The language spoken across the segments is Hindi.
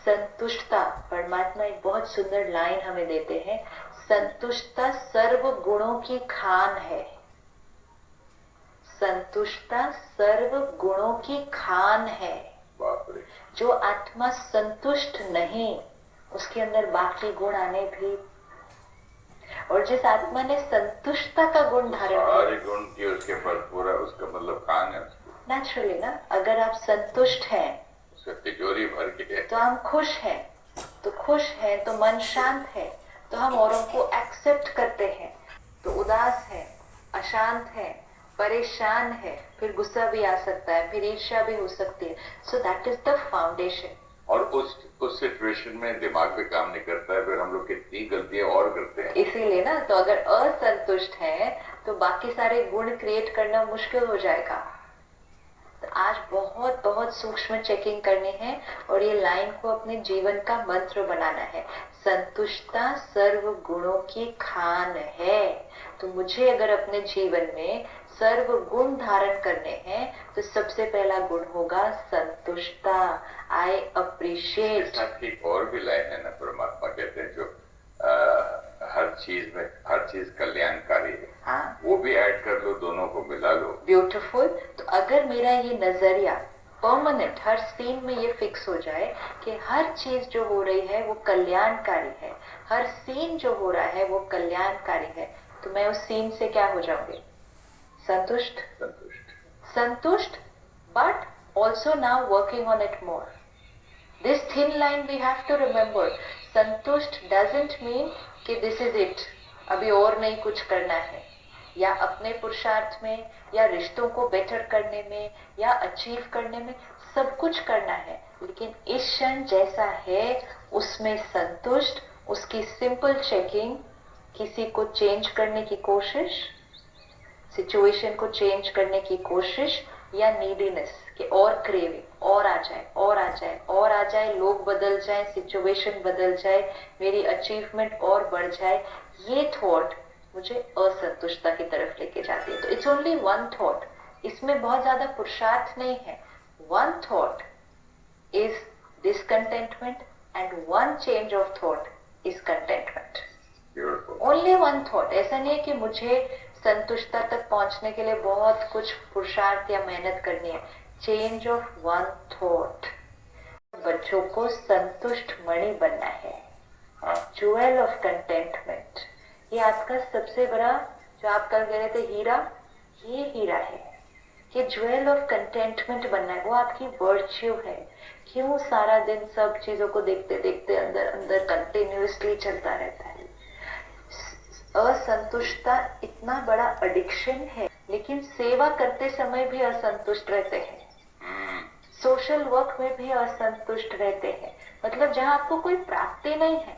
संतुष्टता, परमात्मा एक बहुत सुंदर लाइन हमें देते हैं, संतुष्टता सर्व गुणों की खान है। संतुष्टता सर्व गुणों की खान है। जो आत्मा संतुष्ट नहीं, उसके अंदर बाकी गुण आने भी, और जिस आत्मा ने संतुष्टता का गुण धारण सारे गुण की उसके पर पूरा, उसका मतलब खान है उसको। नेचुरली ना, अगर आप संतुष्ट हैं, उसका तिजोरी भर के, तो हम खुश हैं, तो खुश हैं तो मन शांत है, तो हम औरों को एक्सेप्ट करते हैं। तो उदास है, अशांत है, परेशान है, फिर गुस्सा भी आ सकता है, फिर ईर्ष्या भी हो सकती है। So that is the foundation. और उस सिचुएशन में दिमाग भी काम नहीं करता है, फिर हम लोग कितनी गलतियां और करते हैं। इसीलिए ना, तो अगर असंतुष्ट है तो बाकी सारे गुण क्रिएट करना मुश्किल हो जाएगा। तो आज बहुत बहुत सूक्ष्म चेकिंग करनी है और ये लाइन को अपने जीवन का मंत्र बनाना है। संतुष्टता सर्व गुणों की खान है। तो मुझे अगर अपने जीवन में सर्व गुण धारण करने हैं, तो सबसे पहला गुण होगा संतुष्टता। I appreciate. एक और भी लाइन है ना, परमात्मा कहते हैं जो हर चीज कल्याणकारी है। हाँ, वो भी ऐड कर लो, दोनों को मिला लो। ब्यूटीफुल। तो अगर मेरा ये नजरिया परमानेंट हर सीन में ये फिक्स हो जाए कि हर चीज जो हो रही है वो कल्याणकारी है, हर सीन जो हो रहा है वो कल्याणकारी है, तो मैं उस सीन से क्या हो जाऊंगी? संतुष्ट। संतुष्ट, but also now working on it more. This thin line we have to remember. संतुष्ट doesn't mean कि this is it, अभी और नहीं कुछ करना है, या अपने पुरुषार्थ में, या रिश्तों को बेटर करने में, या अचीव करने में सब कुछ करना है, लेकिन इस क्षण जैसा है उसमें संतुष्ट। उसकी सिंपल चेकिंग, किसी को चेंज करने की कोशिश, सिचुएशन को चेंज करने की कोशिश, या नीडीनेस कि और क्रेविंग, और आ जाए, और आ जाए, और आ जाए, लोग बदल जाए, सिचुएशन बदल जाए, मेरी अचीवमेंट और बढ़ जाए, ये थॉट मुझे असंतुष्टता की तरफ लेके जाती है। तो इट्स ओनली वन थॉट, इसमें बहुत ज्यादा पुरुषार्थ नहीं है। One thought is discontentment and one change of thought is contentment. Only one thought. ऐसा नहीं है कि मुझे संतुष्टता तक पहुंचने के लिए बहुत कुछ पुरुषार्थ या मेहनत करनी है। Change of one thought. बच्चों को संतुष्ट मणि बनना है, ज्वेल ऑफ कंटेंटमेंट। ये आपका सबसे बड़ा, जो आप कल कह रहे थे हीरा, ये हीरा है। ये ज्वेल ऑफ कंटेंटमेंट बनना है, वो आपकी वर्च्यू है। क्यों सारा दिन सब चीजों को देखते देखते अंदर अंदर कंटिन्यूअसली चलता रहता है? असंतुष्टता इतना बड़ा एडिक्शन है, लेकिन सेवा करते समय भी असंतुष्ट रहते हैं, सोशल वर्क में भी असंतुष्ट रहते हैं। मतलब जहां आपको कोई प्राप्ति नहीं है,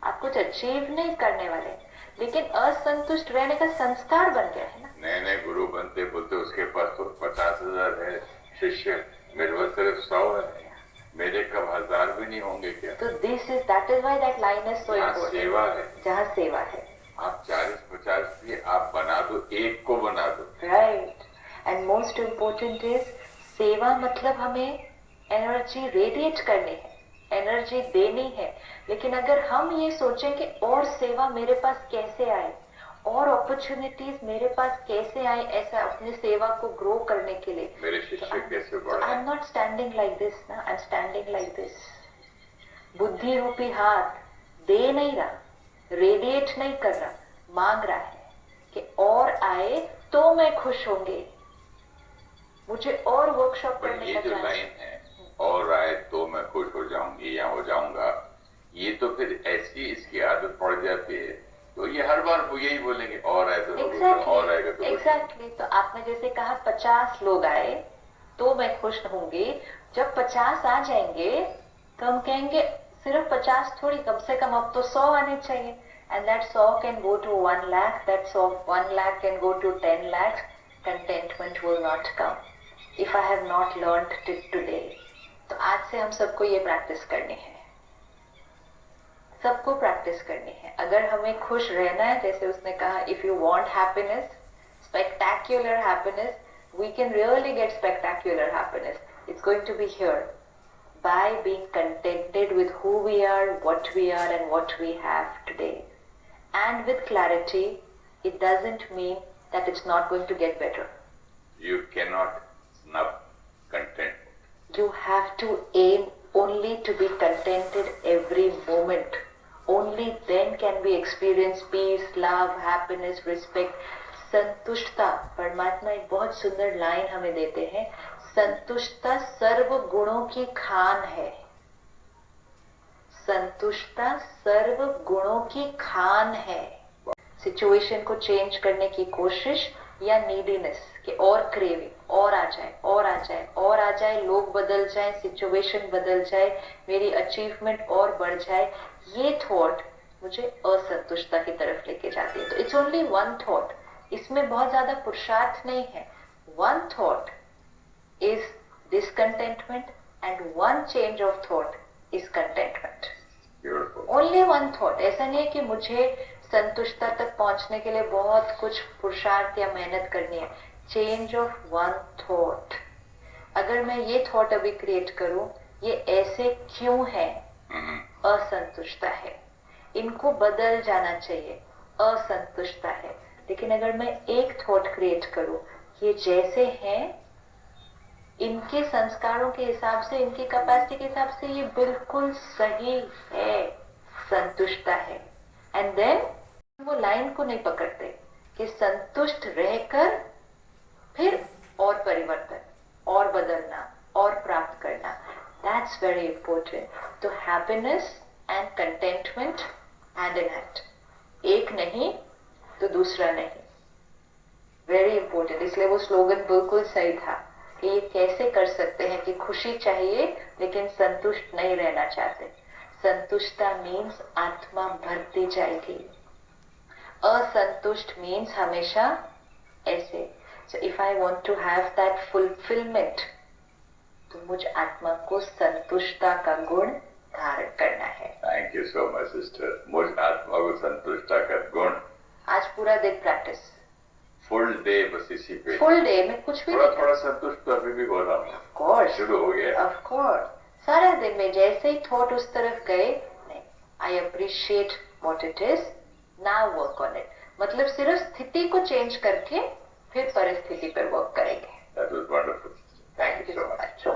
आप कुछ अचीव नहीं करने वाले, लेकिन असंतुष्ट रहने का संस्कार बन गया है ना। नए नए गुरु बनते बोलते उसके पास तो 50,000 है शिष्य, मेरे पास सिर्फ 100 है, मेरे कब 1000 भी नहीं होंगे क्या? तो this is, that is why that line is so important. सेवा है, जहाँ सेवा है, आप 40-50 भी आप बना दो, एक को बना दो। Right. And most important is, सेवा मतलब हमें एनर्जी रेडिएट करनी है, एनर्जी देनी है। लेकिन अगर हम ये सोचें कि और सेवा मेरे पास कैसे आए, और अपॉर्चुनिटीज मेरे पास कैसे आए, ऐसा अपनी सेवा को ग्रो करने के लिए, मेरे शिष्य कैसे बढ़े? I am not standing like this ना, I am standing like this. बुद्धि रूपी हाथ दे नहीं रहा, रेडिएट नहीं कर रहा, मांग रहा है कि और आए तो मैं खुश होंगे, मुझे और वर्कशॉप करने का। ये जो लाइन है, और आए तो मैं खुश हो जाऊंगी या हो जाऊंगा, ये तो फिर ऐसी इसकी आदत पड़ जाती है, तो ये हर बार वो यही बोलेंगे और आए तो और आएगा तो एग्जैक्टली। तो आपने जैसे कहा 50 लोग आए तो मैं खुश होंगी, जब 50 आ जाएंगे तो हम कहेंगे सिर्फ 50 थोड़ी, कम से कम अब तो 100 आने चाहिए। And that 100 can go to 1 lakh, that 1 lakh can go to 10 lakhs. Contentment will not come if I have not learned it today. तो आज से हम सबको ये प्रैक्टिस करनी है, सबको प्रैक्टिस करनी है। अगर हमें खुश रहना है, जैसे उसने कहा, if you want happiness, spectacular happiness, we can really get spectacular happiness. It's going to be here. by being contented with who we are, what we are, and what we have today. And with clarity, it doesn't mean that it's not going to get better. You cannot snub contentment. You have to aim only to be contented every moment. Only then can we experience peace, love, happiness, respect, संतुष्टता. परमात्मा एक बहुत सुंदर लाइन हमें देते हैं, संतुष्टता सर्व गुणों की खान है. संतुष्टता सर्व गुणों की खान है. सिचुएशन को चेंज करने की कोशिश या नीडीनेस कि और क्रेविंग और आ जाए और आ जाए और आ जाए, लोग बदल जाए, सिचुएशन बदल जाए, मेरी अचीवमेंट और बढ़ जाए, ये थॉट मुझे असंतुष्टता की तरफ लेके जाती है. तो इट्स ओनली वन थॉट. इसमें बहुत ज्यादा पुरुषार्थ नहीं है. One thought is discontentment and one change of thought is contentment. Only one thought. ऐसा नहीं है कि मुझे संतुष्टता तक पहुंचने के लिए बहुत कुछ पुरुषार्थ या मेहनत करनी है. Change of one thought. अगर मैं ये थॉट अभी क्रिएट करूं, ये ऐसे क्यों है, असंतुष्टता है, इनको बदल जाना चाहिए, असंतुष्टता है. लेकिन अगर मैं एक थॉट क्रिएट करूं, ये जैसे हैं, इनके संस्कारों के हिसाब से, इनकी कैपेसिटी के हिसाब से ये बिल्कुल सही है, संतुष्टता है. एंड देन वो लाइन को नहीं पकड़ते कि संतुष्ट रहकर फिर और परिवर्तन और बदलना और प्राप्त करना. That's very important. तो happiness and contentment hand in hand. एक नहीं तो दूसरा नहीं. Very important. इसलिए वो स्लोगन बिल्कुल सही था कि ये कैसे कर सकते हैं कि खुशी चाहिए लेकिन संतुष्ट नहीं रहना चाहते. संतुष्टता मीन्स आत्मा भरती जाएगी. असंतुष्ट मीन्स हमेशा ऐसे. So if I want to have that fulfilment, तो मुझ आत्मा को संतुष्टता का गुण धारण करना है. Thank you so much sister. मुझ आत्मा को संतुष्टता का गुण. आज पूरा दिन प्रैक्टिस, फुल डे बस इसी पे. फुल डे में कुछ भी थोड़ा नहीं. थोड़ा संतुष्ट तो अभी भी हो रहा हूँ. ऑफ कोर्स, शुरू हो गया. Of course. सारा दिन में जैसे ही थॉट उस तरफ गए, नहीं, I appreciate what it is, now work on it. मतलब सिर्फ स्थिति को चेंज करके फिर परिस्थिति पर वर्क करेंगे. That was wonderful. Thank you so much.